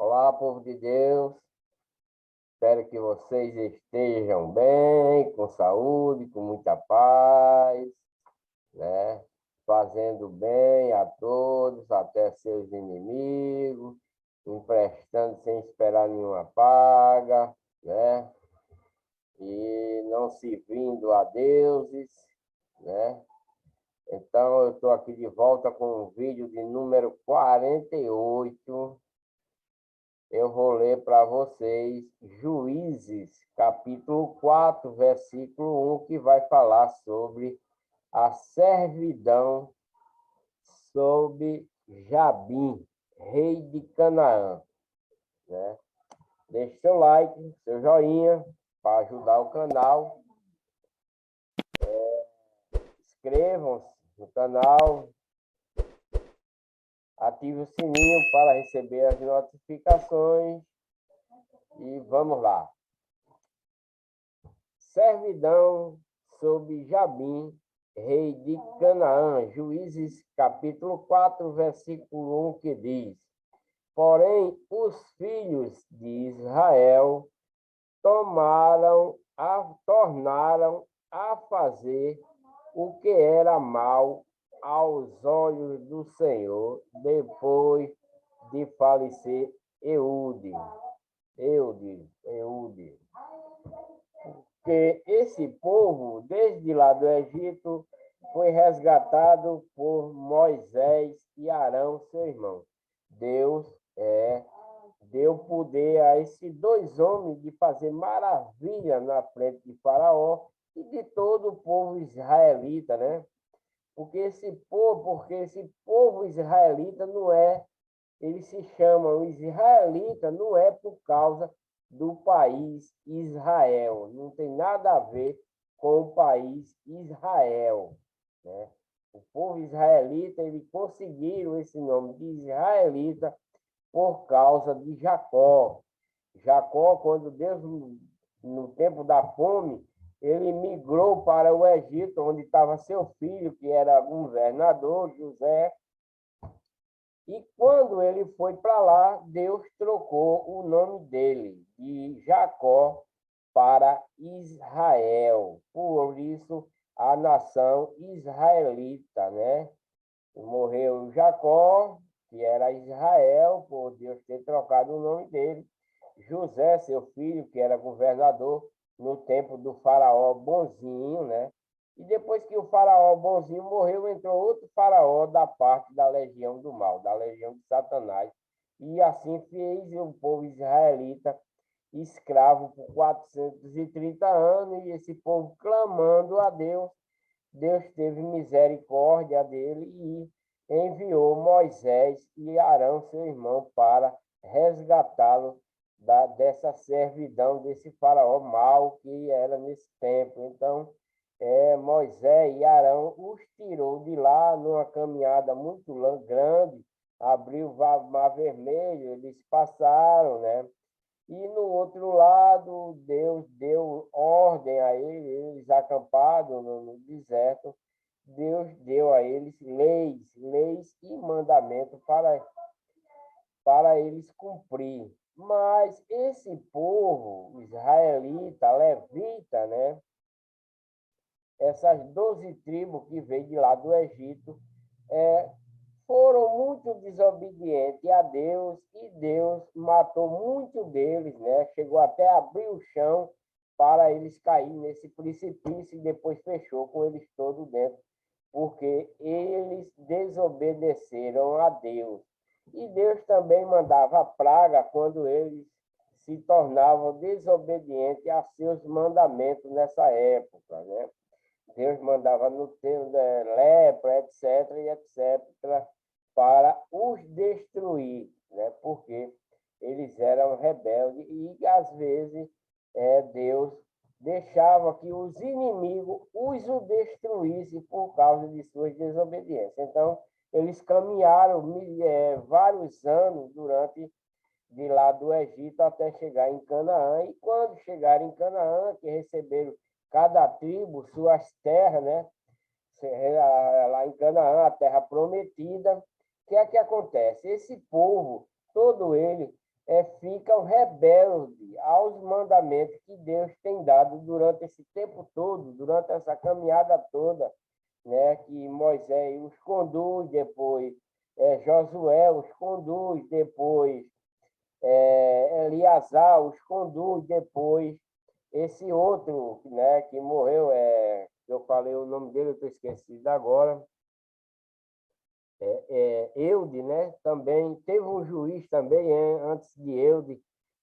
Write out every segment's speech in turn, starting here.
Olá, povo de Deus. Espero que vocês estejam bem, com saúde, com muita paz, né? Fazendo bem a todos, até seus inimigos, emprestando sem esperar nenhuma paga, né? E não servindo a deuses, né? Então, eu estou aqui de volta com o vídeo de número 48. Eu vou ler para vocês Juízes, capítulo 4, versículo 1, que vai falar sobre a servidão sob Jabim, rei de Canaã, né? Deixe seu like, seu joinha, para ajudar o canal. Inscrevam-se no canal, ative o sininho para receber as notificações e vamos lá. Servidão sob Jabim, rei de Canaã, Juízes capítulo 4, versículo 1, que diz: Porém, os filhos de Israel tornaram a fazer o que era mal aos olhos do Senhor, depois de falecer Eude. Que esse povo, desde lá do Egito, foi resgatado por Moisés e Arão, seu irmão. Deus deu poder a esses dois homens de fazer maravilha na frente de Faraó e de todo o povo israelita, né? Porque esse povo israelita não é, eles se chamam israelita, não é por causa do país Israel, não tem nada a ver com o país Israel, né? O povo israelita, eles conseguiram esse nome de israelita por causa de Jacó. Jacó, quando Deus, no tempo da fome, ele migrou para o Egito, onde estava seu filho, que era governador, José. E quando ele foi para lá, Deus trocou o nome dele, de Jacó, para Israel. Por isso, a nação israelita, né? Morreu Jacó, que era Israel, por Deus ter trocado o nome dele. José, seu filho, que era governador no tempo do faraó bonzinho, né? E depois que o faraó bonzinho morreu, entrou outro faraó da parte da legião do mal, da legião de Satanás. E assim fez o povo israelita escravo por 430 anos, e esse povo clamando a Deus, Deus teve misericórdia dele e enviou Moisés e Arão, seu irmão, para resgatá-lo dessa servidão, desse faraó mau que era nesse tempo. Então, Moisés e Arão os tirou de lá numa caminhada muito grande, abriu o Mar Vermelho, eles passaram, né? E no outro lado, Deus deu ordem a eles acampados no deserto. Deus deu a eles leis e mandamentos para eles cumprir. Mas esse povo israelita, levita, né? Essas 12 tribos que veio de lá do Egito, foram muito desobedientes a Deus, e Deus matou muito deles, né? Chegou até a abrir o chão para eles caírem nesse precipício e depois fechou com eles todos dentro, porque eles desobedeceram a Deus. E Deus também mandava praga quando eles se tornavam desobedientes a seus mandamentos nessa época, né? Deus mandava no tempo lepra, etc, e etc, para os destruir, né? Porque eles eram rebeldes e, às vezes, Deus deixava que os inimigos os destruíssem por causa de suas desobediências. Então, eles caminharam vários anos de lá do Egito até chegar em Canaã, e quando chegaram em Canaã, que receberam cada tribo suas terras, né? Lá em Canaã, a terra prometida, o que é que acontece? Esse povo, todo ele, ficam rebeldes aos mandamentos que Deus tem dado durante esse tempo todo, durante essa caminhada toda, né? Que Moisés os conduz, depois Josué os conduz, depois Eliasar os conduz, depois esse outro, né, que morreu, eu falei o nome dele, eu estou esquecido agora, Eude, né? Também teve um juiz também, antes de Eude,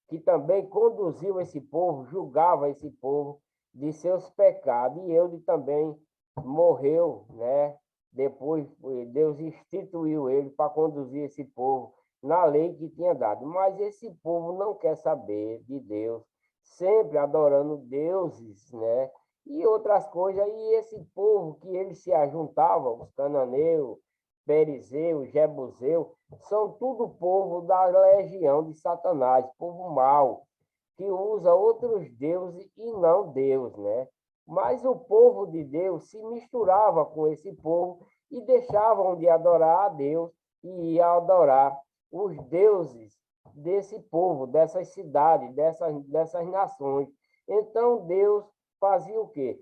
que também conduziu esse povo, julgava esse povo de seus pecados. E Eude também morreu, né? Depois Deus instituiu ele para conduzir esse povo na lei que tinha dado. Mas esse povo não quer saber de Deus, sempre adorando deuses, né? E outras coisas. E esse povo que eles se ajuntavam, os cananeus, Perizeu, Jebuseu, são tudo povo da legião de Satanás, povo mau, que usa outros deuses e não Deus, né? Mas o povo de Deus se misturava com esse povo e deixavam de adorar a Deus e ia adorar os deuses desse povo, dessas cidades, dessas nações. Então Deus fazia o quê?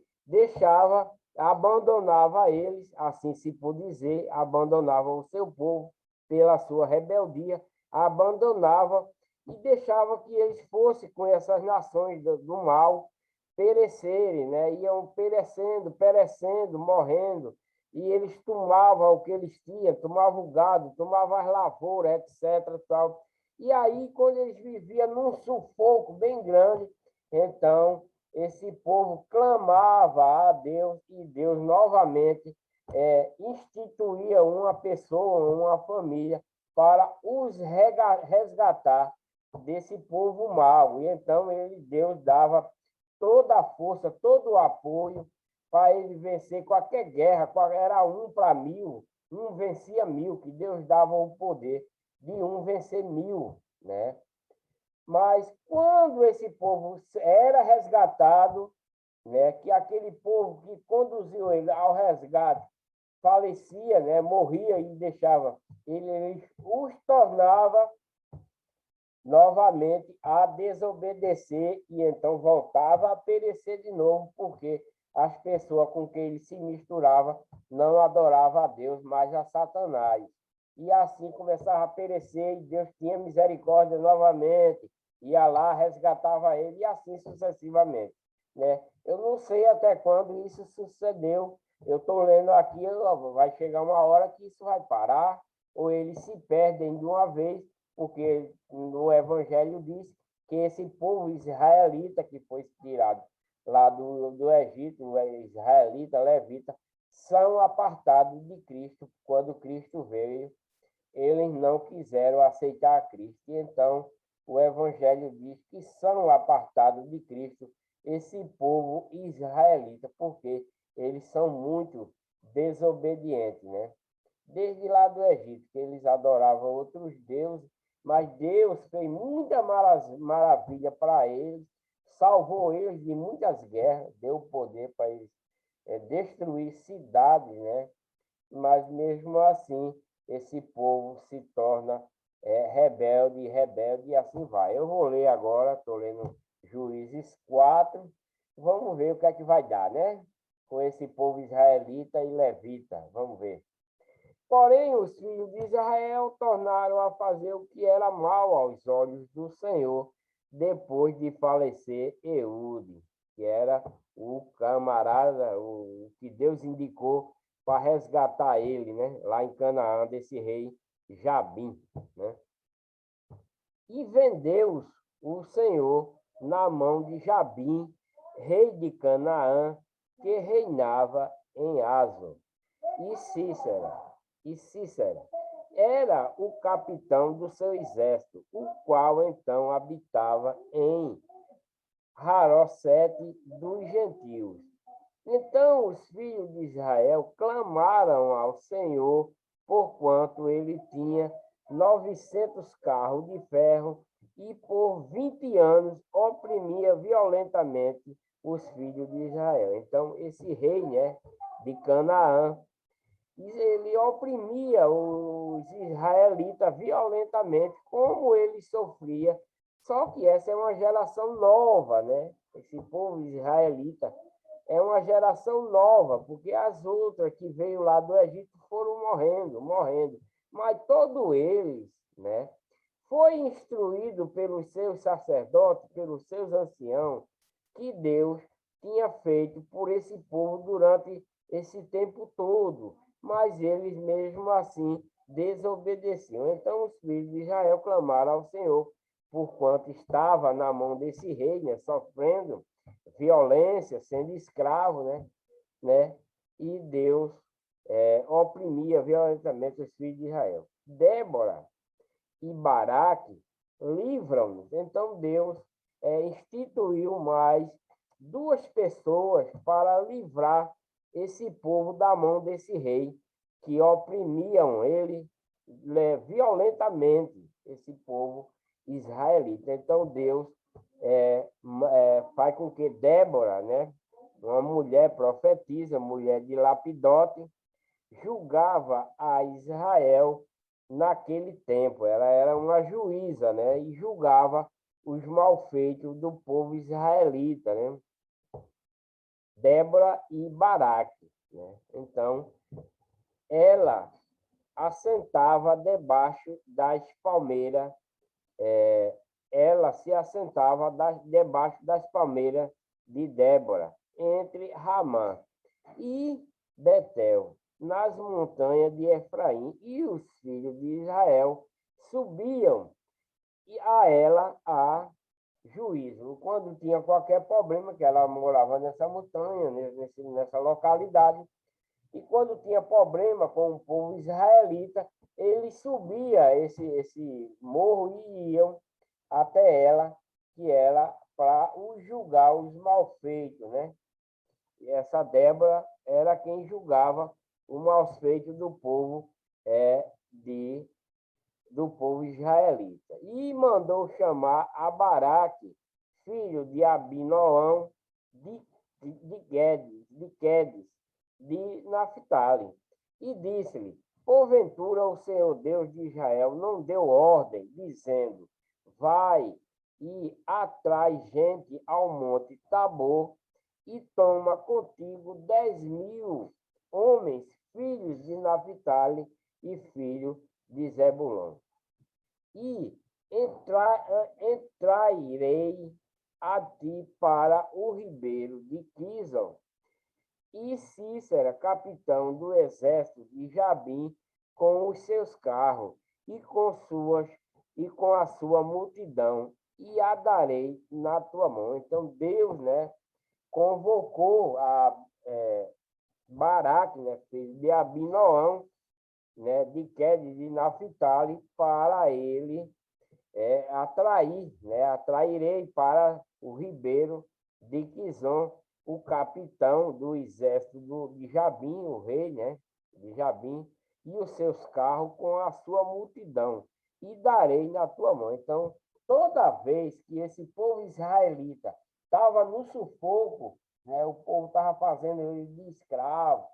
Abandonava eles, assim se pode dizer, abandonava o seu povo pela sua rebeldia, abandonava e deixava que eles fossem com essas nações do mal perecerem, né? Iam perecendo, morrendo, e eles tomavam o que eles tinham, tomavam o gado, tomavam as lavouras, etc. Tal. E aí, quando eles viviam num sufoco bem grande, então esse povo clamava a Deus e Deus novamente instituía uma pessoa, uma família, para os resgatar desse povo mau. E então Deus dava toda a força, todo o apoio para ele vencer qualquer guerra, era 1 para 1000, um vencia 1000, que Deus dava o poder de um vencer 1000, né? Mas quando esse povo era resgatado, né, que aquele povo que conduziu ele ao resgate falecia, né, morria e deixava, ele os tornava novamente a desobedecer e então voltava a perecer de novo, porque as pessoas com quem ele se misturava não adoravam a Deus, mas a Satanás. E assim começava a perecer e Deus tinha misericórdia novamente, ia lá, resgatava ele e assim sucessivamente, né? Eu não sei até quando isso sucedeu, eu estou lendo aqui, vai chegar uma hora que isso vai parar, ou eles se perdem de uma vez, porque no Evangelho diz que esse povo israelita que foi tirado lá do Egito, o israelita, levita, são apartados de Cristo. Quando Cristo veio, eles não quiseram aceitar Cristo. E então, o Evangelho diz que são apartados de Cristo esse povo israelita, porque eles são muito desobedientes, né? Desde lá do Egito, que eles adoravam outros deuses, mas Deus fez muita maravilha para eles, salvou eles de muitas guerras, deu poder para eles destruir cidades, né? Mas mesmo assim, esse povo se torna rebelde, rebelde, e assim vai. Eu vou ler agora, estou lendo Juízes 4, vamos ver o que é que vai dar, né? Com esse povo israelita e levita, vamos ver. Porém, os filhos de Israel tornaram a fazer o que era mal aos olhos do Senhor, depois de falecer Eude, que era o camarada, o que Deus indicou para resgatar ele, né? Lá em Canaã, desse rei Jabim, né? E vendeu-os o Senhor na mão de Jabim, rei de Canaã, que reinava em Asor. E Cícera era o capitão do seu exército, o qual então habitava em Harosete dos gentios. Então os filhos de Israel clamaram ao Senhor, porquanto ele tinha 900 carros de ferro e por 20 anos oprimia violentamente os filhos de Israel. Então esse rei, né, de Canaã, ele oprimia os israelitas israelita violentamente, como ele sofria. Só que essa é uma geração nova, né? Esse povo israelita é uma geração nova, porque as outras que veio lá do Egito foram morrendo, morrendo. Mas todos eles, né? Foi instruído pelos seus sacerdotes, pelos seus anciãos, que Deus tinha feito por esse povo durante esse tempo todo, mas eles mesmo assim desobedeciam. Então os filhos de Israel clamaram ao Senhor, porquanto estava na mão desse rei, né, sofrendo violência, sendo escravo, né? E Deus oprimia violentamente os filhos de Israel. Débora e Baraque livram-nos. Então Deus instituiu mais duas pessoas para livrar esse povo da mão desse rei, que oprimiam ele violentamente, esse povo israelita. Então Deus faz com que Débora, né, uma mulher profetisa, mulher de Lapidote, julgava a Israel naquele tempo. Ela era uma juíza, né? E julgava os malfeitos do povo israelita, né? Débora e Baraque, né? Então, ela assentava debaixo das palmeiras, ela se assentava debaixo das palmeiras de Débora, entre Ramá e Betel, nas montanhas de Efraim, e os filhos de Israel subiam a ela a juízo. Quando tinha qualquer problema, que ela morava nessa montanha, nessa localidade, e quando tinha problema com o povo israelita, eles subiam esse morro e iam até ela, que era para julgar os malfeitos, né? E essa Débora era quem julgava o malfeito do povo do povo israelita. E mandou chamar a Baraque, filho de Abinoão, de Quedes, de Naphtali, e disse-lhe: porventura o Senhor Deus de Israel não deu ordem, dizendo: vai e atrai gente ao monte Tabor, e toma contigo 10.000 homens, filhos de Naphtali e filhos de Zebulon. E entrairei a ti para o ribeiro de Quizon, e Cícera, capitão do exército de Jabim, com os seus carros e com a sua multidão, e a darei na tua mão. Então Deus, né, convocou a Baraque, né, filho de Abinoão, né, de Quedes de Naphtali, para ele atrair, né, atrairei para o ribeiro de Quizon o capitão do exército de Jabim, o rei, né, de Jabim, e os seus carros com a sua multidão, e darei na tua mão. Então, toda vez que esse povo israelita estava no sufoco, né, o povo estava fazendo ele de escravo,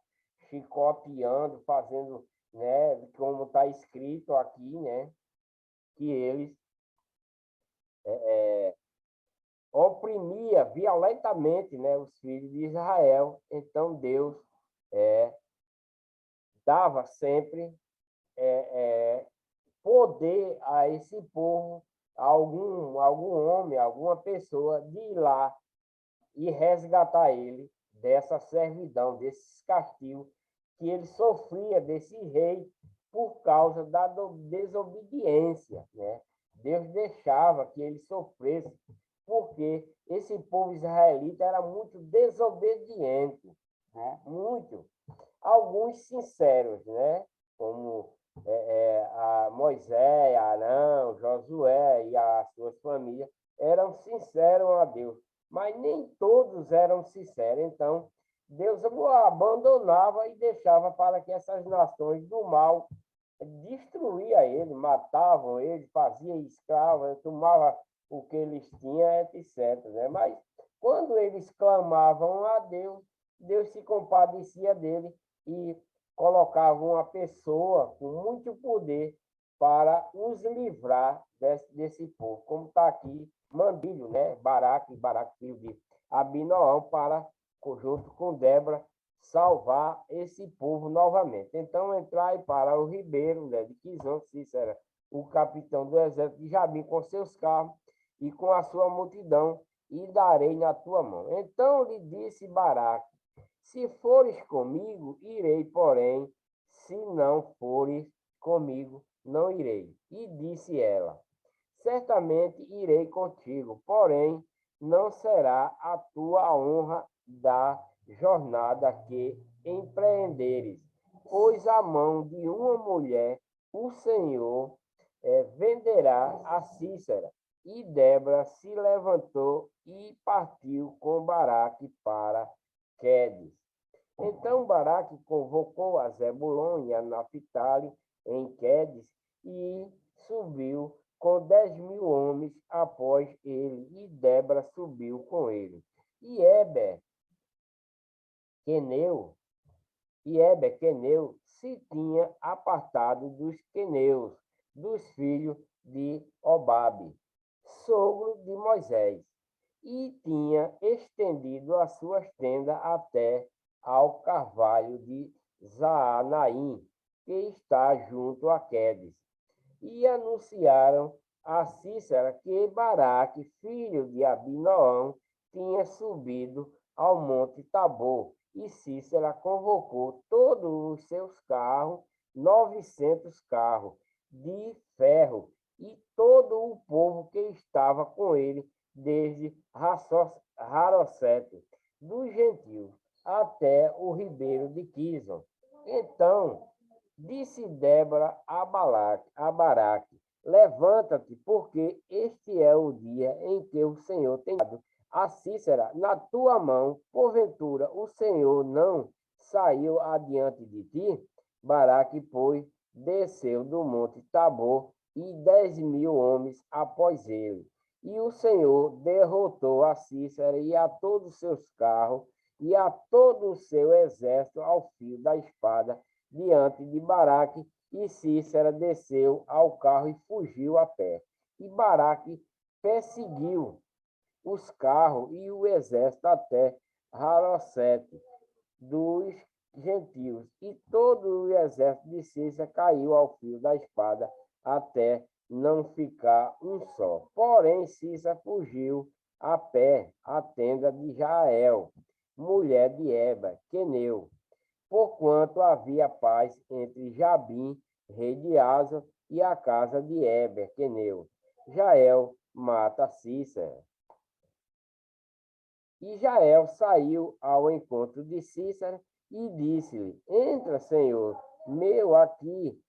chicoteando, fazendo, né, como está escrito aqui, né, que eles oprimia violentamente, né, os filhos de Israel. Então Deus dava sempre poder a esse povo, a algum homem, alguma pessoa, de ir lá e resgatar ele dessa servidão, desses castigos que ele sofria desse rei por causa da desobediência, né? Deus deixava que ele sofresse, porque esse povo israelita era muito desobediente, né? Muito. Alguns sinceros, né? Como a Moisés, Arão, Josué e as suas famílias eram sinceros a Deus, mas nem todos eram sinceros. Então, Deus abandonava e deixava para que essas nações do mal destruía ele, matavam ele, fazia escravo, tomava o que eles tinham, etc. Né? Mas quando eles clamavam a Deus, Deus se compadecia dele e colocava uma pessoa com muito poder para os livrar desse povo. Como está aqui, Mandilho, né? Baraque, filho de Abinoão, para, junto com Débora, salvar esse povo novamente. Então, entrai para o ribeiro, né, de Quizon, Cícera, o capitão do exército de Jabim, com seus carros e com a sua multidão, e darei na tua mão. Então lhe disse Baraque: se fores comigo, irei, porém, se não fores comigo, não irei. E disse ela: certamente irei contigo, porém, não será a tua honra da jornada que empreenderes, pois a mão de uma mulher o Senhor venderá a Cícera. E Débora se levantou e partiu com Baraque para Quedes. Então Baraque convocou a Zebulon e a Naphtali em Quedes e subiu com 10.000 homens após ele, e Débora subiu com ele. E Queneu se tinha apartado dos queneus, dos filhos de Obabe, sogro de Moisés, e tinha estendido as suas tendas até ao carvalho de Zaanaim, que está junto a Quedes. E anunciaram a Cícera que Baraque, filho de Abinoão, tinha subido ao monte Tabor. E Cícera convocou todos os seus carros, 900 carros de ferro, e todo o povo que estava com ele, desde Harosete, dos gentios, até o ribeiro de Quizon. Então disse Débora a Baraque: levanta-te, porque este é o dia em que o Senhor tem dado a Cícera na tua mão. Porventura o Senhor não saiu adiante de ti? Baraque, pois, desceu do monte Tabor, e 10.000 homens após ele. E o Senhor derrotou a Cícera e a todos os seus carros e a todo o seu exército ao fio da espada diante de Baraque, e Cícera desceu ao carro e fugiu a pé. E Baraque perseguiu os carros e o exército até Harosete dos gentios, e todo o exército de Cícera caiu ao fio da espada até não ficar um só. Porém, Cícera fugiu a pé à tenda de Jael, mulher de Queneu, porquanto havia paz entre Jabim, rei de Asa, e a casa de Queneu. Jael mata Cícera. E Jael saiu ao encontro de Cícera e disse-lhe: entra, Senhor meu, aqui,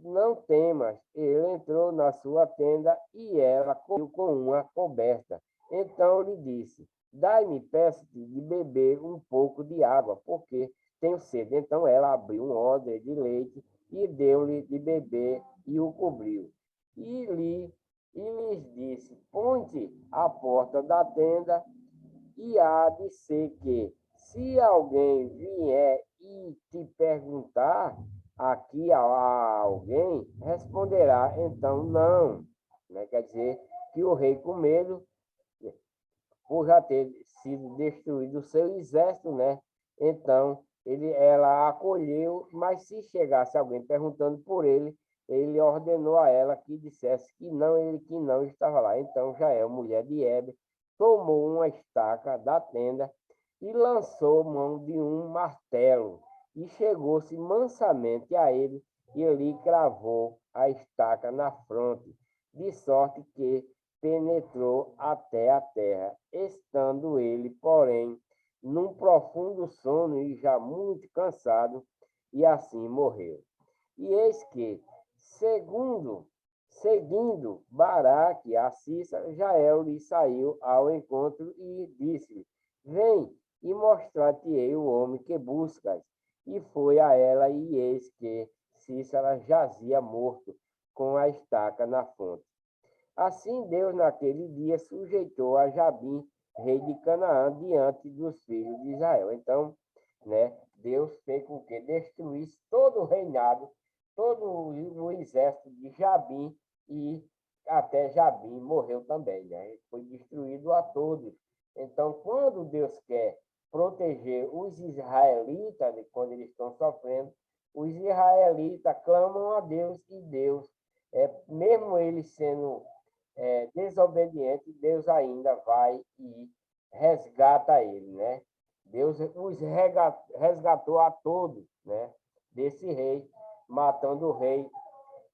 não temas. Ele entrou na sua tenda e ela cobriu com uma coberta. Então lhe disse: dai-me, peço-te, de beber um pouco de água, porque tenho sede. Então ela abriu um odre de leite e deu-lhe de beber e o cobriu. E lhes disse: põe-te à porta da tenda, e há de ser que, se alguém vier e te perguntar aqui a alguém, responderá, então, não. Né? Quer dizer, que o rei, com medo, por já ter sido destruído o seu exército, né? Então, ela acolheu, mas se chegasse alguém perguntando por ele, ele ordenou a ela que dissesse que não, ele que não estava lá. Então, Jael, mulher de Heber, tomou uma estaca da tenda e lançou mão de um martelo, e chegou-se mansamente a ele, e lhe cravou a estaca na fronte, de sorte que penetrou até a terra, estando ele, porém, num profundo sono e já muito cansado, e assim morreu. E eis que, seguindo Baraque a Cícera, Jael lhe saiu ao encontro e disse-lhe: vem e mostrar-te-ei o homem que buscas. E foi a ela, e eis que Cícera jazia morto, com a estaca na fonte. Assim Deus, naquele dia, sujeitou a Jabim, rei de Canaã, diante dos filhos de Israel. Então, né, Deus fez com que destruísse todo o reinado todo o exército de Jabim, e até Jabim morreu também, né? Foi destruído a todos. Então, quando Deus quer proteger os israelitas, quando eles estão sofrendo, os israelitas clamam a Deus, e Deus, mesmo eles sendo desobedientes, Deus ainda vai e resgata ele, né? Deus os resgatou a todos, né? Desse rei, matando o rei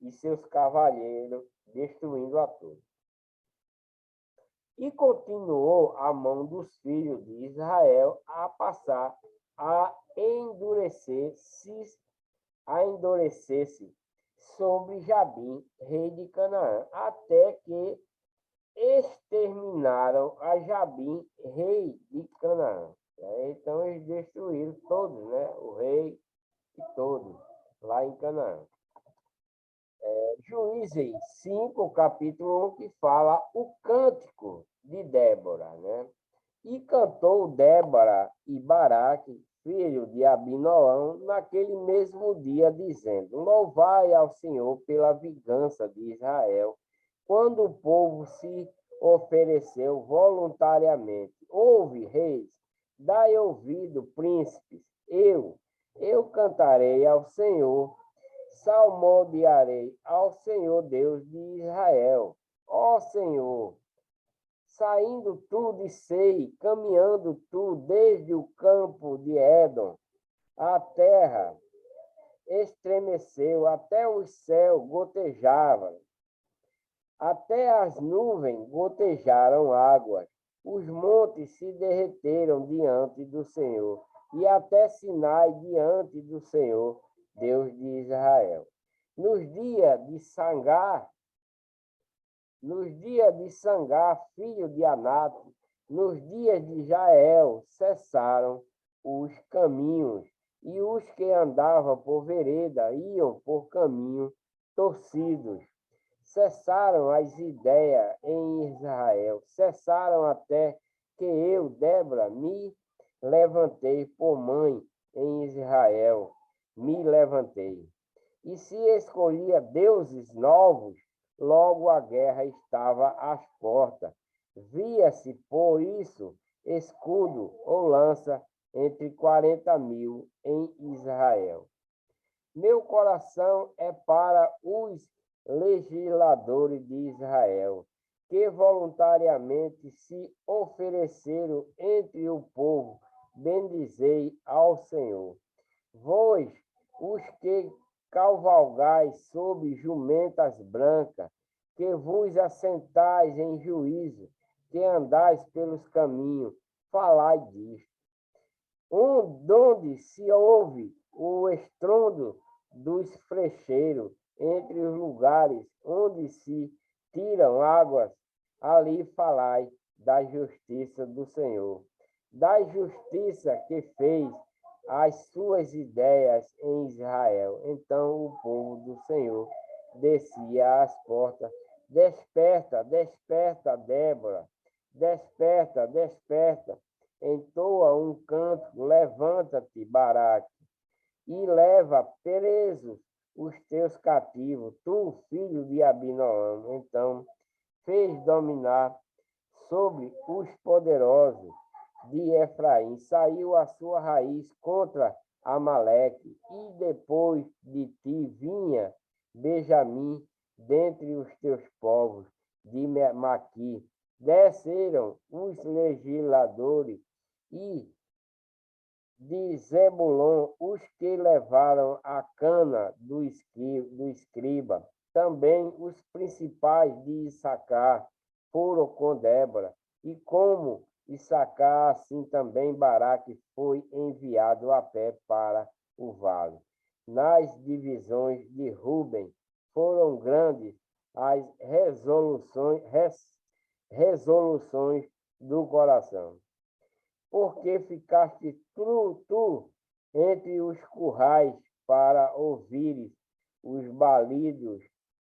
e seus cavaleiros, destruindo a todos. E continuou a mão dos filhos de Israel a passar a endurecer-se sobre Jabim, rei de Canaã, até que exterminaram a Jabim, rei de Canaã. Então eles destruíram todos, né? O rei e todos, lá em Canaã. Juízes 5, capítulo 1, que fala o cântico de Débora, né? E cantou Débora e Baraque, filho de Abinoão, naquele mesmo dia, dizendo: Louvai ao Senhor pela vingança de Israel, quando o povo se ofereceu voluntariamente. Ouve, reis, dai ouvido, príncipes, eu cantarei ao Senhor, salmodiarei ao Senhor Deus de Israel. Ó Senhor, saindo tu de Sei, caminhando tu desde o campo de Édom, a terra estremeceu, até o céu gotejava, até as nuvens gotejaram águas, os montes se derreteram diante do Senhor, e até Sinai diante do Senhor, Deus de Israel. Nos dias de Sangar, filho de Anate, nos dias de Jael, cessaram os caminhos, e os que andavam por vereda iam por caminho torcidos. Cessaram as ideias em Israel, cessaram até que eu, Débora, me levantei por mãe em Israel, me levantei. E se escolhia deuses novos, logo a guerra estava às portas. Via-se, por isso, escudo ou lança entre 40.000 em Israel. Meu coração é para os legisladores de Israel, que voluntariamente se ofereceram entre o povo. Bendizei ao Senhor. Vós, os que cavalgais sobre jumentas brancas, que vos assentais em juízo, que andais pelos caminhos, falai disto. Onde se ouve o estrondo dos frecheiros, entre os lugares onde se tiram águas, ali falai da justiça do Senhor, da justiça que fez as suas ideias em Israel. Então o povo do Senhor descia às portas. Desperta, desperta, Débora. Desperta, desperta. Entoa um canto, levanta-te, Baraque, e leva presos os teus cativos, tu, filho de Abinoam. Então fez dominar sobre os poderosos de Efraim, saiu a sua raiz contra Amaleque, e depois de ti vinha Benjamim dentre os teus povos de Maqui. Desceram os legisladores e de Zebulon, os que levaram a cana do escriba. Também os principais de Issacar foram com Débora, e como Issacar, assim também Baraque foi enviado a pé para o vale. Nas divisões de Ruben foram grandes as resoluções do coração. Porque ficaste tu entre os currais para ouvires os balidos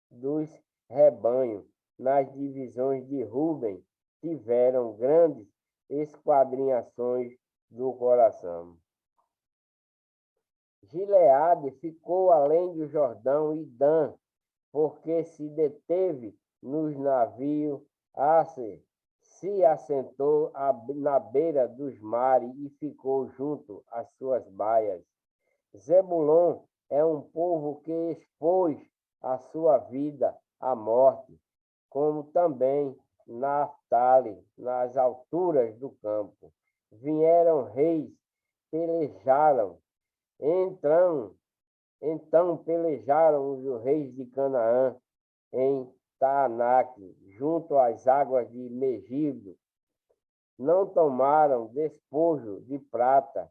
dos rebanhos. Nas divisões de Ruben tiveram grandes esquadrinhações do coração. Gileade ficou além do Jordão e Dan, porque se deteve nos navios, Aser se assentou na beira dos mares e ficou junto às suas baias. Zebulon é um povo que expôs a sua vida à morte, como também Naftali, nas alturas do campo. Vieram reis, pelejaram, então pelejaram os reis de Canaã em Taanaque, junto às águas de Megido. Não tomaram despojo de prata,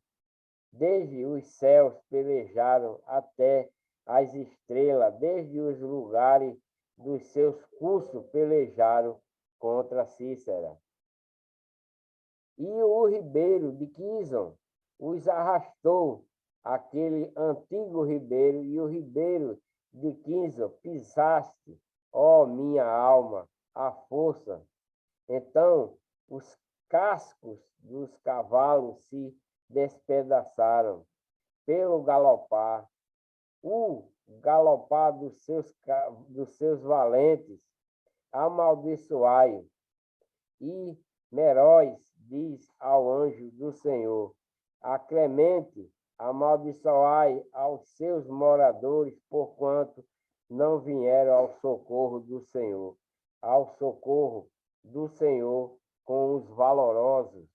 desde os céus pelejaram até as estrelas, desde os lugares dos seus cursos pelejaram contra Cícera. E o ribeiro de Quizon os arrastou, aquele antigo ribeiro, e o ribeiro de Quizon pisaste, ó minha alma, a força. Então os cascos dos cavalos se despedaçaram pelo galopar, o galopar dos seus valentes, amaldiçoai. E Meróis diz ao anjo do Senhor: a clemente amaldiçoai aos seus moradores, porquanto não vieram ao socorro do Senhor, com os valorosos.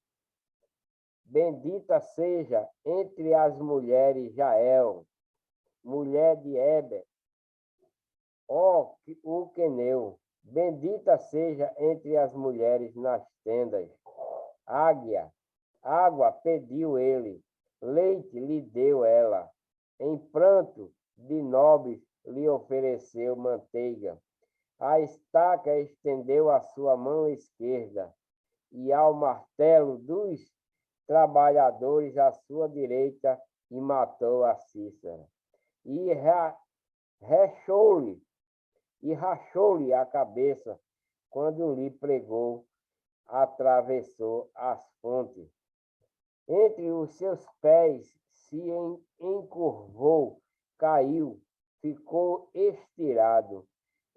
Bendita seja entre as mulheres Jael, mulher de Eber, ó o queneu. Bendita seja entre as mulheres nas tendas. Água pediu ele, leite lhe deu ela. Em pranto de nobres lhe ofereceu manteiga. A estaca estendeu a sua mão esquerda, e ao martelo dos trabalhadores à sua direita, e matou a Cícera. E rachou-lhe a cabeça quando lhe pregou, atravessou as fontes. Entre os seus pés se encurvou, caiu, ficou estirado.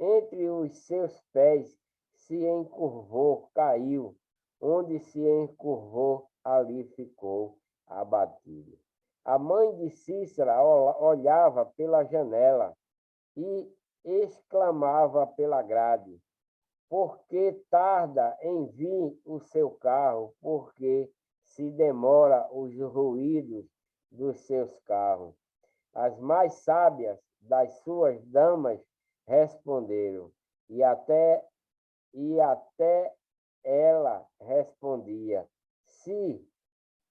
Entre os seus pés se encurvou, caiu. Onde se encurvou, ali ficou abatido. A mãe de Cícera olhava pela janela e exclamava pela grade: por que tarda em vir o seu carro? Porque se demora os ruídos dos seus carros. As mais sábias das suas damas responderam, e até ela respondia, se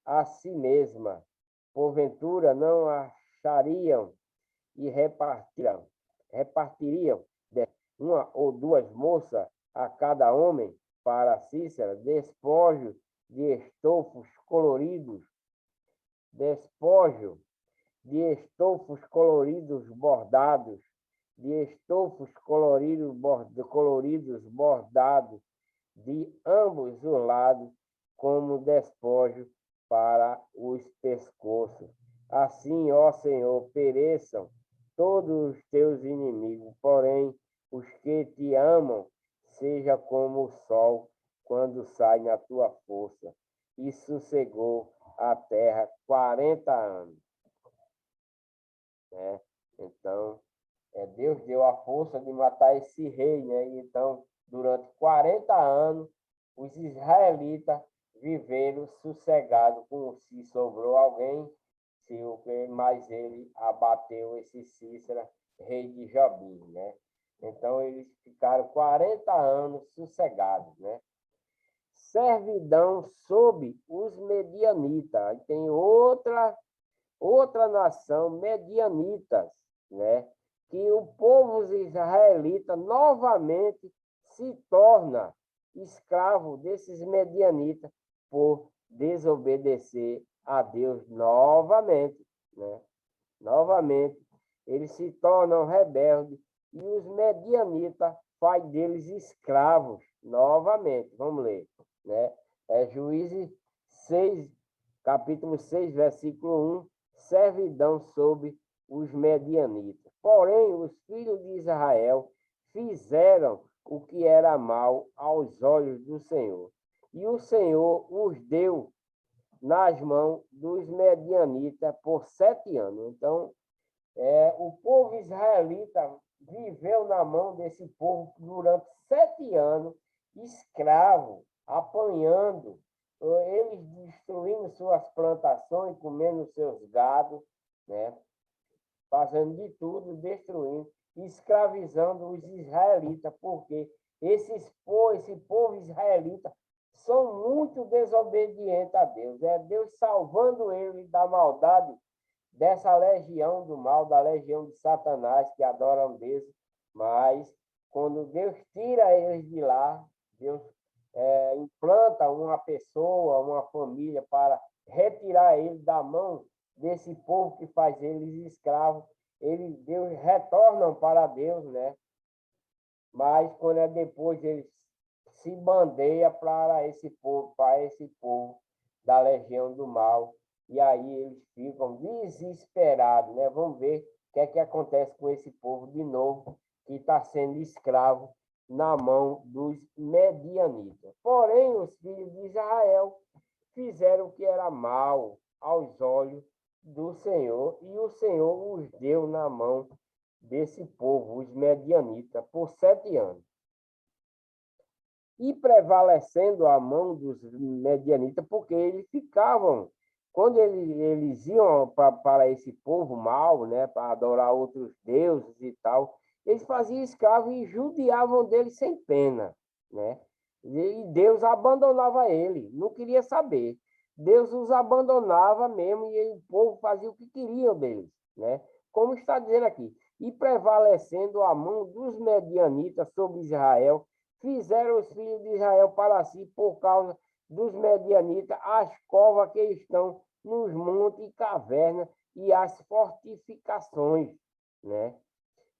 a si mesma, porventura não achariam e repartiriam uma ou duas moças a cada homem para Cícera, despojo de estofos coloridos, bordados, bordados de ambos os lados, como despojo para os pescoços. Assim, ó Senhor, pereçam todos os teus inimigos, porém os que te amam, seja como o sol quando sai na tua força. E sossegou a terra 40 anos. Né? Então, Deus deu a força de matar esse rei, né? E então, durante 40 anos, os israelitas viveram sossegados, como se sobrou alguém, mas ele abateu esse Cícera, rei de Jabim, né? Então, eles ficaram 40 anos sossegados, né? Servidão sob os medianitas. Aí tem outra nação, medianitas, né? Que o povo israelita novamente se torna escravo desses medianitas por desobedecer a Deus novamente, né? Novamente, eles se tornam rebeldes e os medianitas faz deles escravos novamente. Vamos ler, né? Juízes 6, capítulo 6, versículo 1. servidão sobre os medianitas. Porém, os filhos de Israel fizeram o que era mal aos olhos do Senhor. E o Senhor os deu nas mãos dos medianitas por 7 anos. Então, o povo israelita viveu na mão desse povo durante 7 anos, escravo, apanhando, eles destruindo suas plantações, comendo seus gados, né? Fazendo de tudo, destruindo, escravizando os israelitas, porque esse povo israelita são muito desobedientes a Deus. É Deus salvando eles da maldade dessa legião do mal, da legião de Satanás, que adoram Deus, mas quando Deus tira eles de lá, Deus implanta uma pessoa, uma família para retirar eles da mão desse povo que faz eles escravos. Deus retornam para Deus, né? Mas quando é depois eles se bandeia para esse povo da legião do mal, e aí eles ficam desesperados, né? Vamos ver o que é que acontece com esse povo de novo, que está sendo escravo na mão dos medianitas. Porém, os filhos de Israel fizeram o que era mal aos olhos do Senhor, e o Senhor os deu na mão desse povo, os medianitas, por 7 anos. E prevalecendo a mão dos medianitas, porque eles ficavam, quando eles iam para esse povo mau, né, para adorar outros deuses e tal, eles faziam escravo e judiavam deles sem pena, né? E Deus abandonava ele, não queria saber. Deus os abandonava mesmo e o povo fazia o que queriam deles, né? Como está dizendo aqui. E prevalecendo a mão dos medianitas sobre Israel, fizeram os filhos de Israel para si, por causa dos medianitas, as covas que estão nos montes e cavernas e as fortificações, né?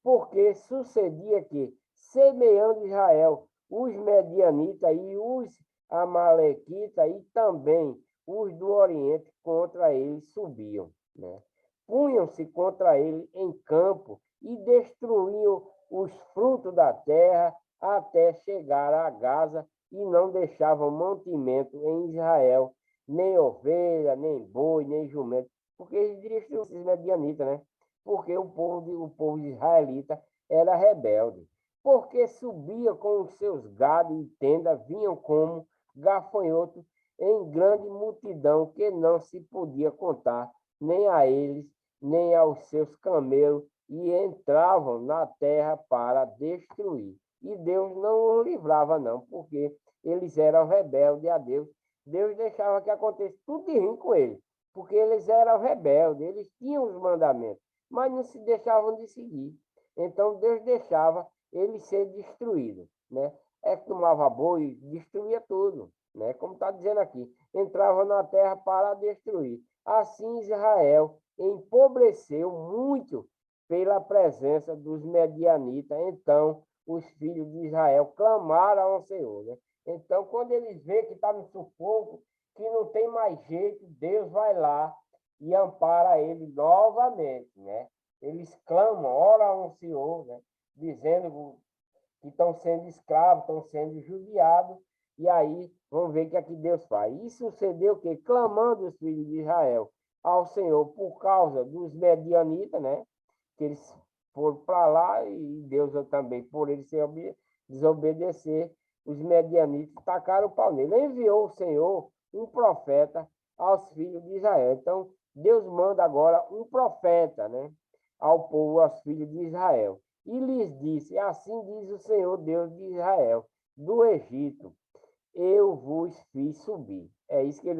Porque sucedia que, semeando Israel, os medianitas e os amalequitas e também os do Oriente contra ele subiam, né? Punham-se contra ele em campo e destruíam os frutos da terra até chegar a Gaza e não deixavam mantimento em Israel, nem ovelha, nem boi, nem jumento, porque eles destruíam esses medianitas, né? Porque o povo israelita era rebelde, porque subia com os seus gados e tendas, vinham como gafanhotos em grande multidão que não se podia contar, nem a eles, nem aos seus camelos, e entravam na terra para destruir. E Deus não os livrava, não, porque eles eram rebeldes a Deus. Deus deixava que acontecesse tudo de ruim com eles, porque eles eram rebeldes, eles tinham os mandamentos, mas não se deixavam de seguir. Então Deus deixava eles ser destruídos, né? Tomava boi, destruía tudo, né? Como está dizendo aqui, entrava na terra para destruir. Assim Israel empobreceu muito pela presença dos medianitas. Então os filhos de Israel clamaram ao Senhor, né? Então, quando eles veem que está no sufoco, que não tem mais jeito, Deus vai lá e ampara ele novamente, né? Eles clamam, oram ao Senhor, né? Dizendo que estão sendo escravos, estão sendo judiados, e aí vamos ver o que é que Deus faz. E sucedeu o quê? Clamando os filhos de Israel ao Senhor por causa dos medianitas, né? Que eles foram para lá, e Deus também, por eles desobedecer, os medianitas tacaram o pau nele. Enviou o Senhor um profeta aos filhos de Israel. Então, Deus manda agora um profeta, né, ao povo, aos filhos de Israel. E lhes disse: assim diz o Senhor Deus de Israel, do Egito, eu vos fiz subir. É isso que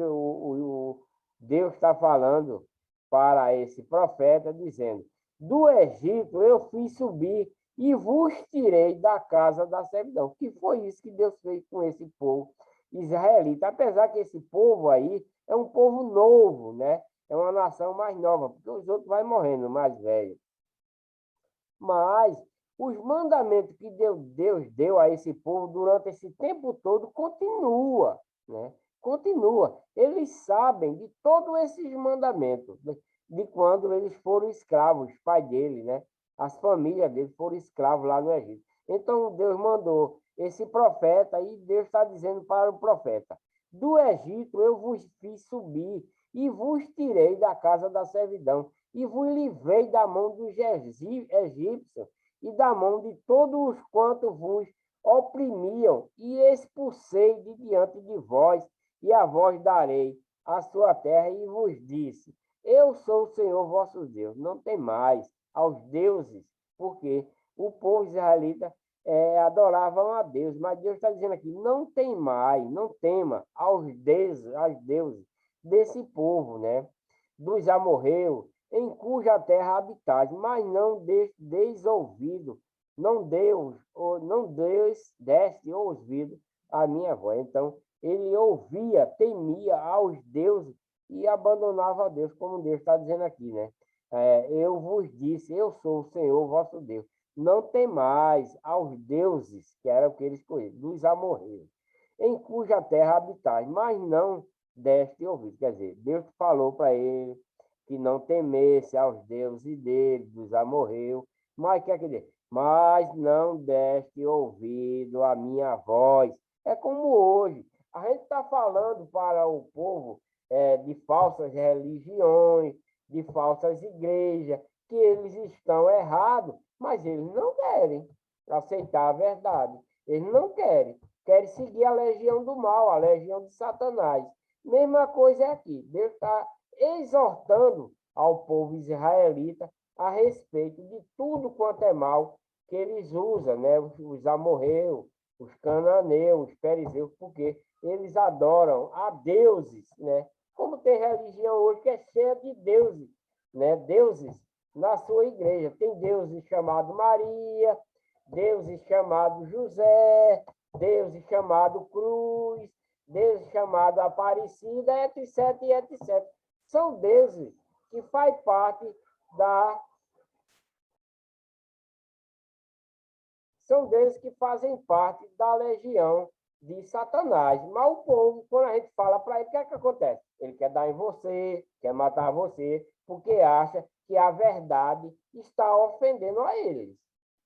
Deus está falando para esse profeta, dizendo: do Egito eu fiz subir e vos tirei da casa da servidão. Que foi isso que Deus fez com esse povo israelita. Apesar que esse povo aí é um povo novo, né? É uma nação mais nova, porque os outros vão morrendo mais velhos. Mas os mandamentos que Deus deu a esse povo durante esse tempo todo continua, né? Continua. Eles sabem de todos esses mandamentos, né? de quando eles foram escravos, os pais dele, né? As famílias dele foram escravos lá no Egito. Então Deus mandou esse profeta e Deus está dizendo para o profeta: do Egito eu vos fiz subir e vos tirei da casa da servidão e vos livrei da mão dos egípcios e da mão de todos os quantos vos oprimiam e expulsei de diante de vós e a vós darei a sua terra e vos disse: eu sou o Senhor vosso Deus, não tem mais aos deuses, porque o povo israelita adoravam a Deus, mas Deus está dizendo aqui: não tem mais, não tema aos deuses desse povo, né? Dos amorreus, em cuja terra habitais, mas não deis ouvido, não deste ouvido a minha voz. Então, ele ouvia, temia aos deuses e abandonava a Deus, como Deus está dizendo aqui, né? Eu vos disse, eu sou o Senhor vosso Deus. Não temais aos deuses, que era o que eles escolheram, dos amorreus, em cuja terra habitais, mas não deste ouvido. Quer dizer, Deus falou para ele que não temesse aos deuses dele, dos amorreus, mas quer dizer, mas não deste ouvido à minha voz. É como hoje, a gente está falando para o povo de falsas religiões, de falsas igrejas, que eles estão errados, mas eles não querem aceitar a verdade. Eles não querem seguir a legião do mal, a legião de Satanás. Mesma coisa é aqui. Deus está exortando ao povo israelita a respeito de tudo quanto é mal que eles usam, né? Os amorreus, os cananeus, os perizeus, porque eles adoram a deuses, né? Como tem religião hoje que é cheia de deuses, né? Deuses na sua igreja. Tem deuses chamados Maria, deuses chamados José, deuses chamados Cruz, deuses chamados Aparecida, etc, etc. São deuses que faz parte da... São deuses que fazem parte da legião de Satanás. Mas o povo, quando a gente fala para ele, o que é que acontece? Ele quer dar em você, quer matar você, porque acha que a verdade está ofendendo a eles.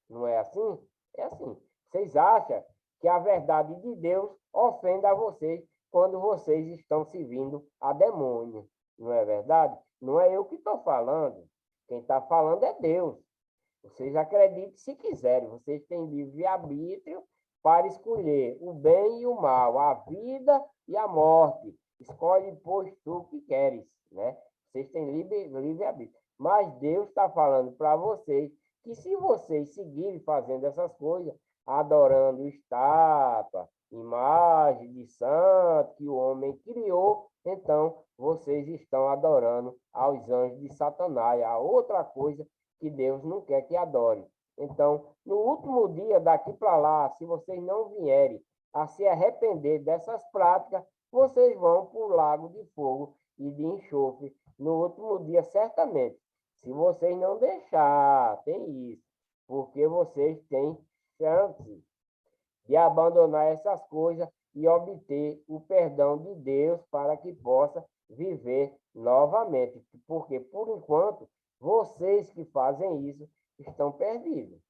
Não é assim? É assim. Vocês acham que a verdade de Deus ofende a vocês quando vocês estão servindo a demônio. Não é verdade? Não é eu que estou falando. Quem está falando é Deus. Vocês acreditem se quiserem. Vocês têm livre-arbítrio para escolher o bem e o mal, a vida e a morte. Escolhe, pois, tu o que queres, né? Vocês têm livre-arbítrio. Mas Deus está falando para vocês que se vocês seguirem fazendo essas coisas, adorando estátua, imagem de santo que o homem criou, então vocês estão adorando aos anjos de Satanás, a outra coisa que Deus não quer que adore. Então, no último dia, daqui para lá, se vocês não vierem a se arrepender dessas práticas, vocês vão para o lago de fogo e de enxofre no último dia, certamente. Se vocês não deixar, tem isso, porque vocês têm chance de abandonar essas coisas e obter o perdão de Deus para que possa viver novamente. Porque, por enquanto, vocês que fazem isso estão perdidos,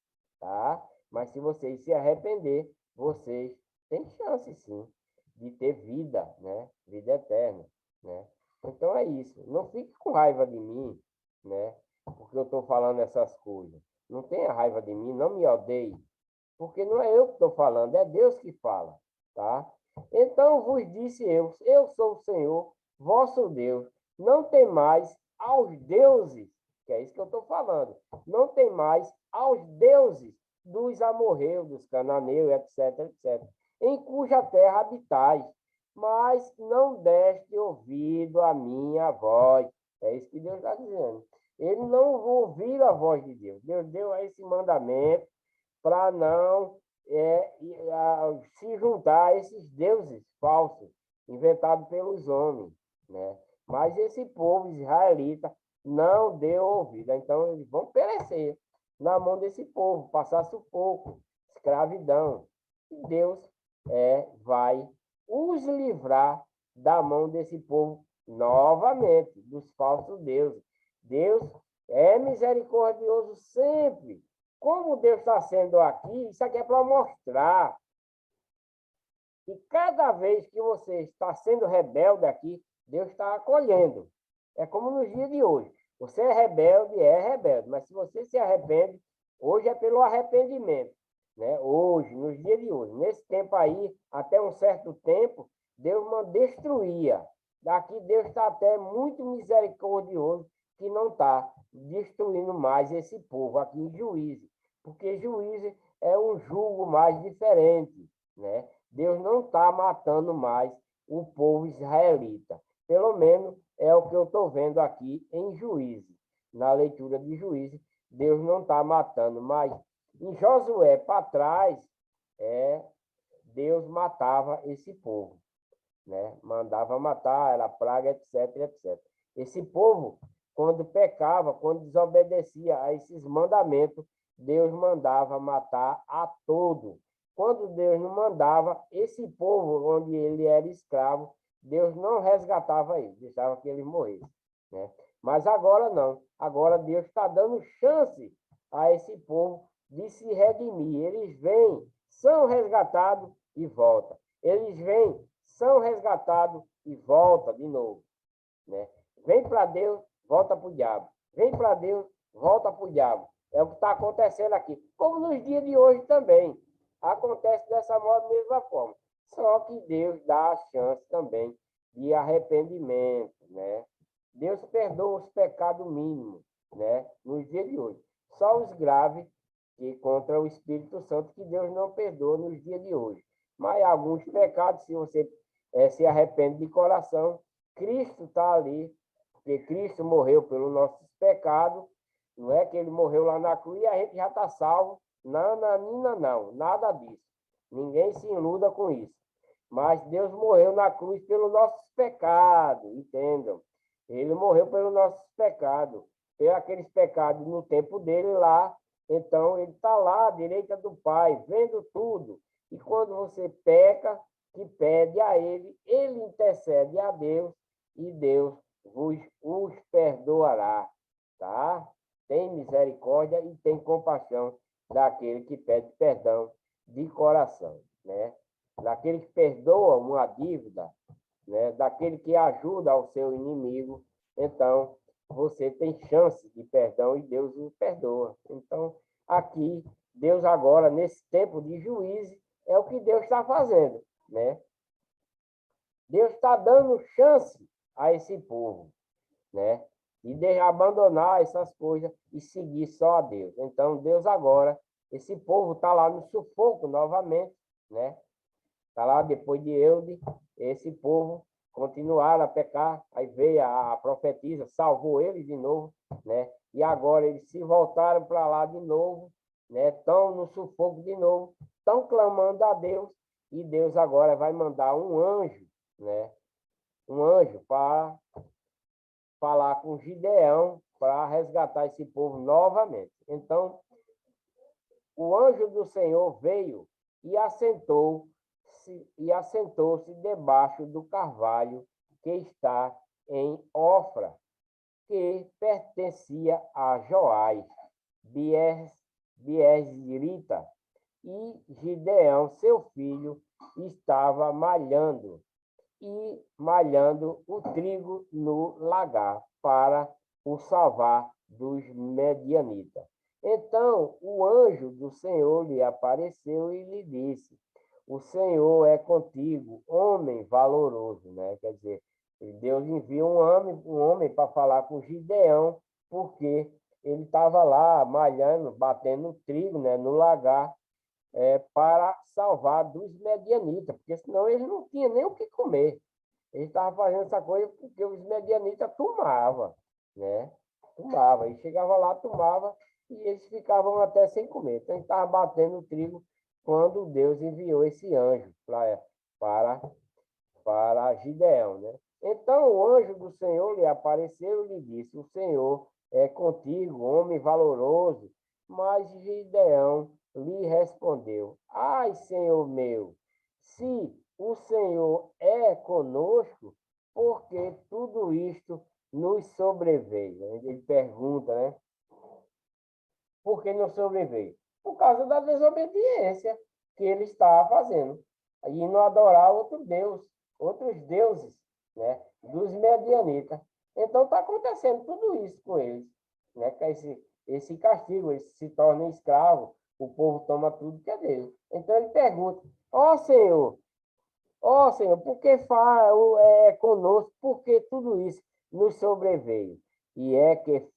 tá? Mas se vocês se arrepender, vocês têm chance, sim, de ter vida, né? Vida eterna, né? Então é isso. Não fique com raiva de mim, né? Porque eu estou falando essas coisas. Não tenha raiva de mim, não me odeie, porque não é eu que estou falando, é Deus que fala, tá? Então vos disse eu sou o Senhor, vosso Deus, não temais aos deuses, que é isso que eu estou falando, não temais aos deuses dos amorreus, dos cananeus, etc, etc, em cuja terra habitais, mas não deste ouvido à minha voz. É isso que Deus está dizendo. Ele não ouviu a voz de Deus. Deus deu esse mandamento para não se juntar a esses deuses falsos, inventados pelos homens, né? Mas esse povo israelita não deu ouvido, então eles vão perecer na mão desse povo, passar sufoco, escravidão. E Deus vai os livrar da mão desse povo novamente, dos falsos deuses. Deus é misericordioso sempre. Como Deus está sendo aqui, isso aqui é para mostrar que cada vez que você está sendo rebelde aqui, Deus está acolhendo. É como nos dias de hoje. Você é rebelde, mas se você se arrepende, hoje é pelo arrependimento. Né? Hoje, nos dias de hoje, nesse tempo aí, até um certo tempo, Deus destruía. Daqui Deus está até muito misericordioso, que não está destruindo mais esse povo aqui em Juízo, porque Juízo é um jugo mais diferente, né? Deus não está matando mais o povo israelita. Pelo menos é o que eu estou vendo aqui em Juízo, na leitura de Juízo. Deus não está matando mais. Em Josué, para trás, Deus matava esse povo, né? Mandava matar, era praga, etc, etc. Esse povo, quando pecava, quando desobedecia a esses mandamentos, Deus mandava matar a todo. Quando Deus não mandava, esse povo, onde ele era escravo, Deus não resgatava ele, deixava que ele morresse, né? Mas agora não. Agora Deus está dando chance a esse povo de se redimir. Eles vêm, são resgatados e voltam. Eles vêm, são resgatados e voltam de novo, né? Vem para Deus, volta para o diabo. Vem para Deus, volta para o diabo. É o que está acontecendo aqui. Como nos dias de hoje também. Acontece dessa mesma forma. Só que Deus dá a chance também de arrependimento, né? Deus perdoa os pecados mínimos, né? Nos dias de hoje. Só os graves que contra o Espírito Santo que Deus não perdoa nos dias de hoje. Mas alguns pecados, se você se arrepende de coração, Cristo está ali, porque Cristo morreu pelos nossos pecados, não é que ele morreu lá na cruz e a gente já está salvo. Não, não, nada disso. Ninguém se iluda com isso. Mas Deus morreu na cruz pelos nossos pecados, entendam? Ele morreu pelos nossos pecados, pelos aqueles pecados no tempo dele lá. Então, ele está lá à direita do Pai, vendo tudo. E quando você peca, que pede a ele, ele intercede a Deus e Deus os perdoará, tá? Tem misericórdia e tem compaixão daquele que pede perdão de coração, né? Daquele que perdoa uma dívida, né? Daquele que ajuda ao seu inimigo, então você tem chance de perdão e Deus o perdoa. Então, aqui, Deus agora, nesse tempo de juízo, é o que Deus está fazendo, né? Deus está dando chance a esse povo, né? E de abandonar essas coisas e seguir só a Deus. Então, Deus agora, esse povo está lá no sufoco novamente, né? Está lá depois de Eude, esse povo continuaram a pecar, aí veio a profetisa, salvou eles de novo, né? E agora eles se voltaram para lá de novo, né? Estão no sufoco de novo, estão clamando a Deus, e Deus agora vai mandar um anjo, né? Um anjo para falar com Gideão para resgatar esse povo novamente. Então, o anjo do Senhor veio e assentou-se debaixo do carvalho que está em Ofra, que pertencia a Joás, Biesirita, e Gideão, seu filho, estava malhando o trigo no lagar para o salvar dos medianitas. Então o anjo do Senhor lhe apareceu e lhe disse: o Senhor é contigo, homem valoroso, né? Quer dizer, Deus envia um homem para falar com Gideão, porque ele estava lá malhando, batendo trigo, né, no lagar, para salvar dos medianitas, porque senão eles não tinham nem o que comer. Eles estavam fazendo essa coisa porque os medianitas tomavam, né? Tomava. E chegava lá, tomava, e eles ficavam até sem comer. Então, ele estava batendo o trigo quando Deus enviou esse anjo para Gideão, né? Então, o anjo do Senhor lhe apareceu e lhe disse: o Senhor é contigo, homem valoroso. Mas Gideão lhe respondeu: ai, Senhor meu, se o Senhor é conosco, porque tudo isto nos sobreveio? Ele pergunta, né? Por que não sobreveio? Por causa da desobediência que ele estava fazendo. E não adorar outro Deus, outros deuses, né? Dos medianitas. Então está acontecendo tudo isso com eles, né? Que esse castigo, eles se tornam escravos, o povo toma tudo que é dele. Então ele pergunta: ó Senhor, por que conosco? Por que tudo isso nos sobreveio? E é que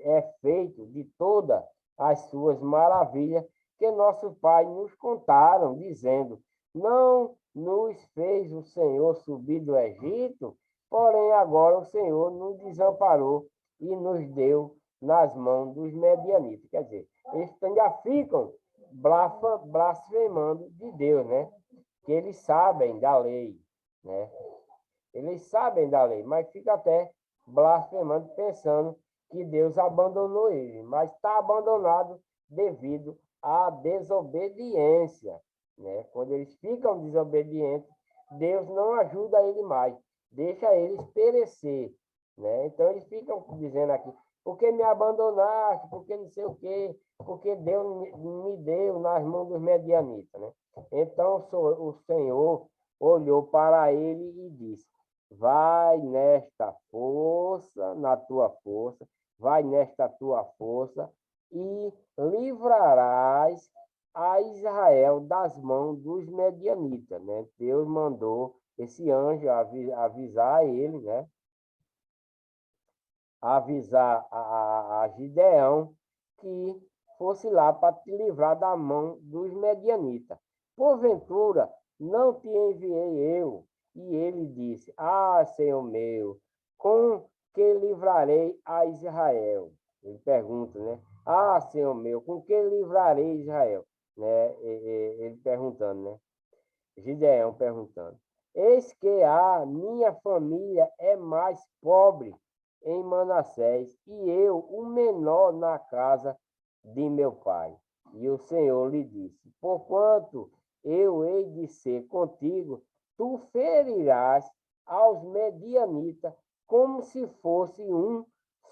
é feito de todas as suas maravilhas que nosso Pai nos contaram, dizendo: não nos fez o Senhor subir do Egito, porém agora o Senhor nos desamparou e nos deu nas mãos dos medianitas. Quer dizer, eles já ficam blasfemando de Deus, né? Que eles sabem da lei, né? Eles sabem da lei, mas fica até blasfemando, pensando que Deus abandonou ele, mas está abandonado devido à desobediência, né? Quando eles ficam desobedientes, Deus não ajuda ele mais, deixa eles perecer, né? Então eles ficam dizendo aqui: por que me abandonaste? Por que não sei o quê? Porque Deus me deu nas mãos dos medianitas, né? Então o Senhor olhou para ele e disse: vai nesta força, na tua força, vai nesta tua força e livrarás a Israel das mãos dos medianitas, né? Deus mandou esse anjo avisar ele, né? Avisar a Gideão que fosse lá para te livrar da mão dos medianitas. Porventura, não te enviei eu? E ele disse: ah, Senhor meu, com que livrarei a Israel? Ele pergunta, né? Ah, Senhor meu, com que livrarei Israel? Né? Ele perguntando, né? Gideão perguntando: eis que a minha família é mais pobre em Manassés, e eu, o menor na casa de meu pai. E o Senhor lhe disse: porquanto eu hei de ser contigo, tu ferirás aos medianitas como se fosse um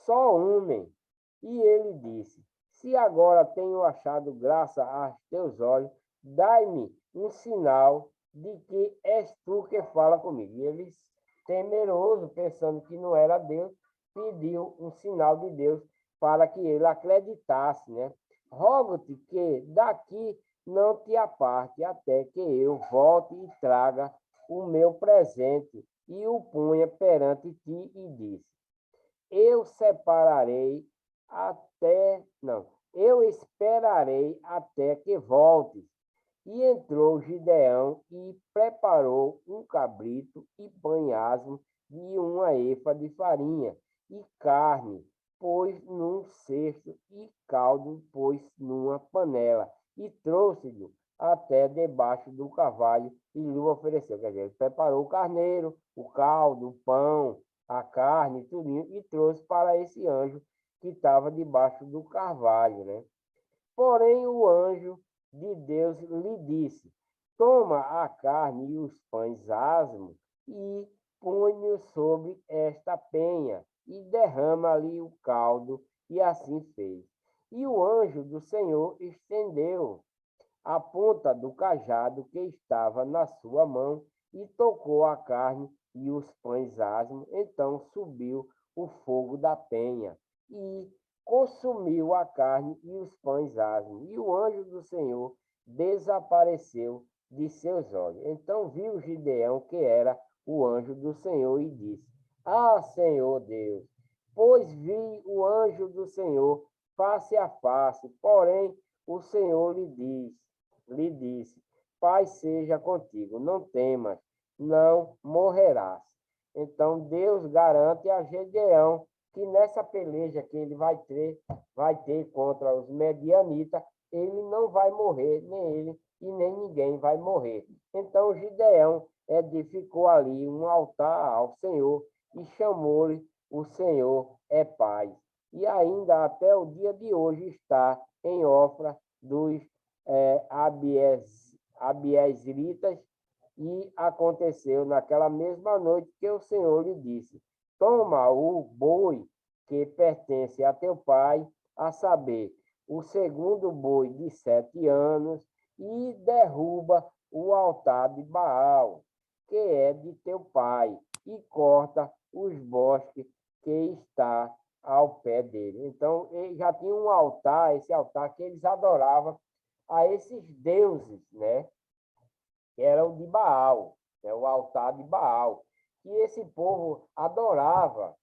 só homem. E ele disse: se agora tenho achado graça aos teus olhos, dai-me um sinal de que és tu que fala comigo. E eles, temeroso, pensando que não era Deus, pediu um sinal de Deus para que ele acreditasse, né? Rogo-te que daqui não te aparte até que eu volte e traga o meu presente e o ponha perante ti e disse: eu separarei não, eu esperarei até que voltes. E entrou Gideão e preparou um cabrito e pães asmos de uma efa de farinha, e carne, pôs num cesto, e caldo pôs numa panela, e trouxe-lhe até debaixo do carvalho, e lhe ofereceu. Quer dizer, ele preparou o carneiro, o caldo, o pão, a carne, tudo, e trouxe para esse anjo que estava debaixo do carvalho, né? Porém, o anjo de Deus lhe disse: toma a carne e os pães asmos e põe-os sobre esta penha e derrama ali o caldo. E assim fez. E o anjo do Senhor estendeu a ponta do cajado que estava na sua mão e tocou a carne e os pães asmos. Então subiu o fogo da penha e consumiu a carne e os pães asmos. E o anjo do Senhor desapareceu de seus olhos. Então viu Gideão que era o anjo do Senhor e disse: ah, Senhor Deus, pois vi o anjo do Senhor face a face, porém o Senhor lhe disse: Pai seja contigo, não temas, não morrerás. Então Deus garante a Gedeão que nessa peleja que ele vai ter contra os medianitas, ele não vai morrer, nem ele e nem ninguém vai morrer. Então Gideão edificou ali um altar ao Senhor e chamou-lhe o Senhor é Pai. E ainda até o dia de hoje está em Ofra dos abiezritas, e aconteceu naquela mesma noite que o Senhor lhe disse: toma o boi que pertence a teu pai, a saber, o segundo boi de 7 anos, e derruba o altar de Baal, que é de teu pai, e corta os bosques que está ao pé dele. Então, ele já tinha um altar, esse altar que eles adoravam a esses deuses, né? Que era o de Baal, né? O altar de Baal. E esse povo adorava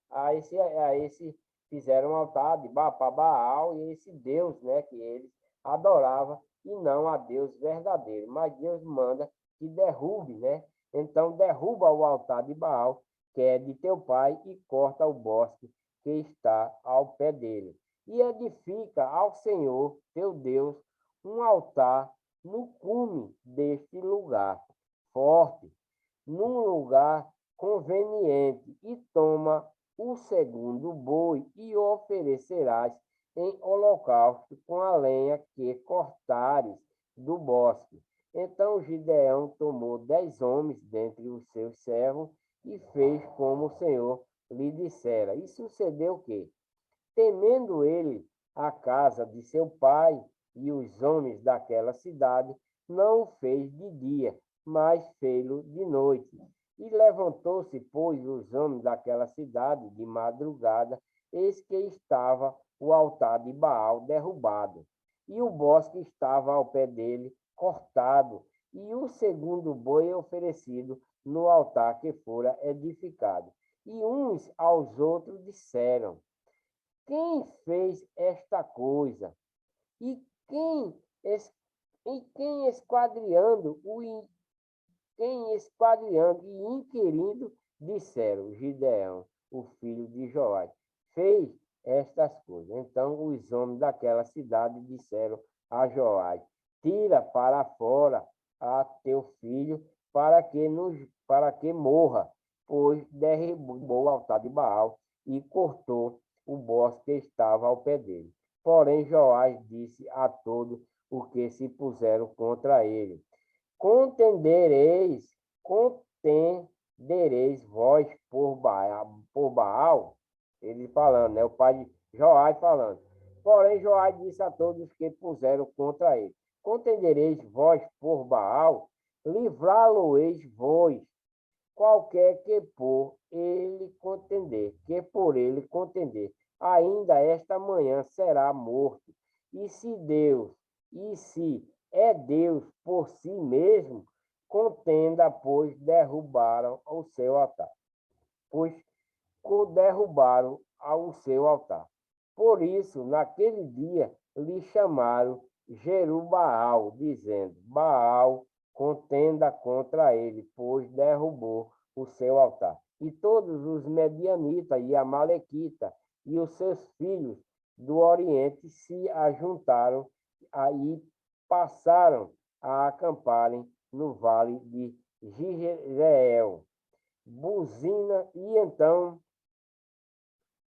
fizeram um altar de para Baal e esse Deus, né? Que eles adoravam e não a Deus verdadeiro. Mas Deus manda que derrube, né? Então derruba o altar de Baal, que é de teu pai, e corta o bosque que está ao pé dele. E edifica ao Senhor, teu Deus, um altar no cume deste lugar, forte, num lugar conveniente, e toma o segundo boi e o oferecerás em holocausto com a lenha que cortares do bosque. Então Gideão tomou 10 homens dentre os seus servos e fez como o Senhor lhe dissera. E sucedeu que, temendo ele a casa de seu pai e os homens daquela cidade, não o fez de dia, mas fê-lo de noite. E levantou-se, pois, os homens daquela cidade de madrugada, eis que estava o altar de Baal derrubado, e o bosque estava ao pé dele cortado, e o segundo boi oferecido no altar que fora edificado. E uns aos outros disseram: quem fez esta coisa? E quem, e quem esquadriando quem esquadriando e inquirindo disseram: Gideão, o filho de Joás, fez estas coisas. Então os homens daquela cidade disseram a Joás: tira para fora a teu filho para que morra, pois derrubou o altar de Baal e cortou o bosque que estava ao pé dele. Porém Joás disse a todos os que se puseram contra ele: contendereis vós por Baal? Ele falando, né? O pai de Joás falando. Porém, Joás disse a todos que puseram contra ele: contendereis vós por Baal? Livrá-lo-eis vós, qualquer que por ele contender, ainda esta manhã será morto. E se é Deus por si mesmo, contenda, pois derrubaram o seu altar. Pois derrubaram ao seu altar. Por isso, naquele dia, lhe chamaram Jerubbaal, dizendo: Baal contenda contra ele, pois derrubou o seu altar. E todos os medianitas e amalequitas e os seus filhos do Oriente se ajuntaram e passaram a acamparem no vale de Jezreel. Buzina, e então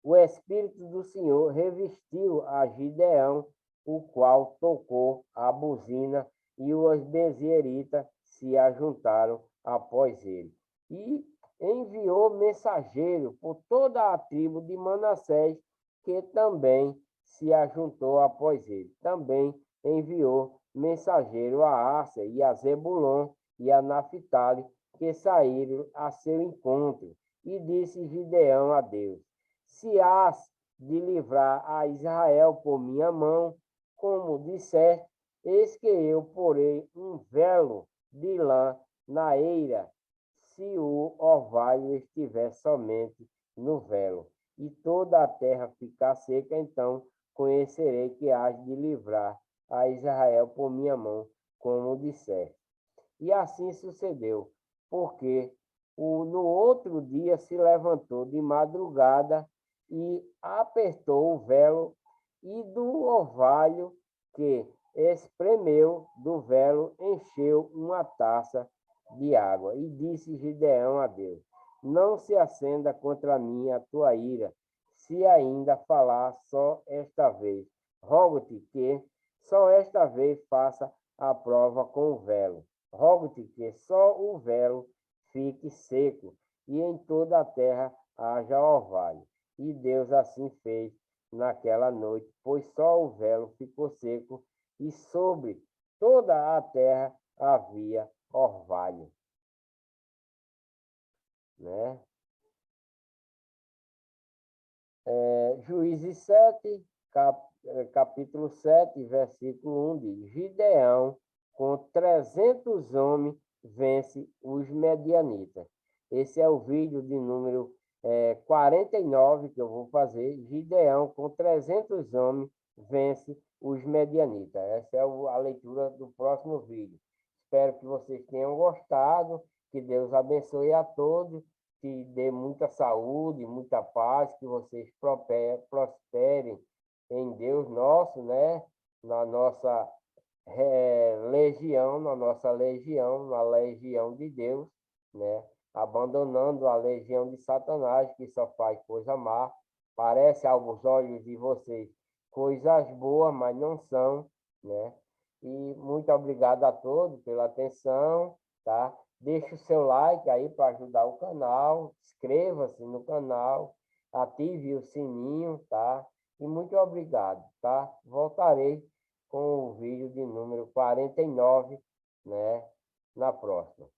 o Espírito do Senhor revestiu a Gideão, o qual tocou a buzina, e os benzeeritas se ajuntaram após ele. E enviou mensageiro por toda a tribo de Manassés, que também se ajuntou após ele. Também enviou mensageiro a Áser e a Zebulon e a Naphtali, que saíram a seu encontro. E disse Gideão a Deus: se hás de livrar a Israel por minha mão, como disseste, eis que eu porei um velo de lã na eira, se o orvalho estiver somente no velo, e toda a terra ficar seca, então conhecerei que hás de livrar a Israel por minha mão, como disseste. E assim sucedeu, porque no outro dia se levantou de madrugada e apertou o velo, e do orvalho que espremeu do velo encheu uma taça de água. E disse Gideão a Deus: não se acenda contra mim a tua ira, se ainda falar só esta vez. Rogo-te que só esta vez faça a prova com o velo. Rogo-te que só o velo fique seco, e em toda a terra haja orvalho. E Deus assim fez naquela noite, pois só o velo ficou seco e sobre toda a terra havia orvalho, né? Juízes 7, capítulo 7, versículo 1 diz: Gideão, com 300 homens, vence os medianitas. Esse é o vídeo de número 49 que eu vou fazer. Gideão, com 300 homens, vence os medianitas. Essa é a leitura do próximo vídeo. Espero que vocês tenham gostado. Que Deus abençoe a todos, que dê muita saúde, muita paz, que vocês prosperem em Deus nosso, né? Na nossa legião, na legião de Deus, né? Abandonando a legião de Satanás, que só faz coisa má. Parece aos olhos de vocês coisas boas, mas não são, né? E muito obrigado a todos pela atenção, tá? Deixe o seu like aí para ajudar o canal, inscreva-se no canal, ative o sininho, tá? E muito obrigado, tá? Voltarei com o vídeo de número 49, né? Na próxima.